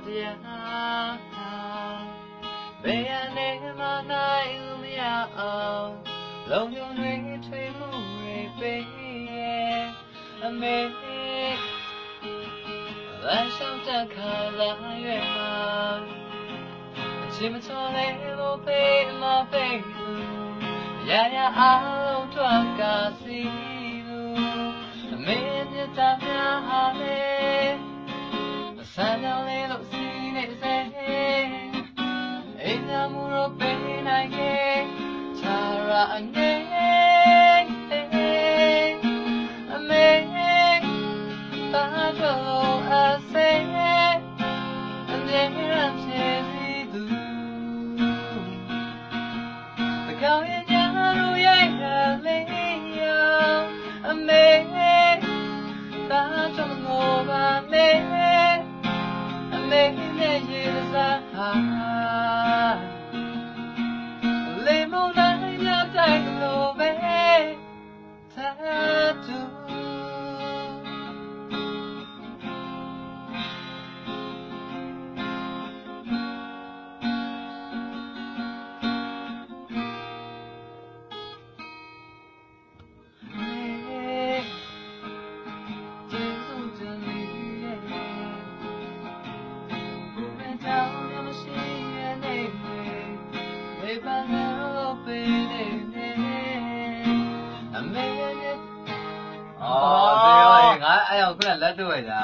တရားဘယ်ရနေမှနိုင်လို့မရအောင်လုံယုံတွေထွေးမှုတွေပေးရဲ့အမေလမ်းလျှောက်တက်ခါလာရွယ်မှာအချိန်မချောလဲလို့ပေးမပေးလို့ရရအားလုံးထွန်းကားစီလို့အမေမြတ်တာများဟာလေဆန်းကြောင်လေးလို့စီနေစေအိမ်နာမှုတော့ပေးနိုင်ခဲ့ချာရာအနေအမေဘာလို့အစေအမြဲတမ်းဖြစ်စီသူတကောင်းရဲ့ညာတို့ရဲ့လေးရောအမေဘာလို့ငိုပါမေအမေနဲ့ရေစားလေမုန်တိုင်းများတိုက်လို့ပဲသာတူဘာလို့ပေးနေအမေနဲ့အော်ဒီရောငါအဲ့အောင်ခုနလက်တွေ့ရတာ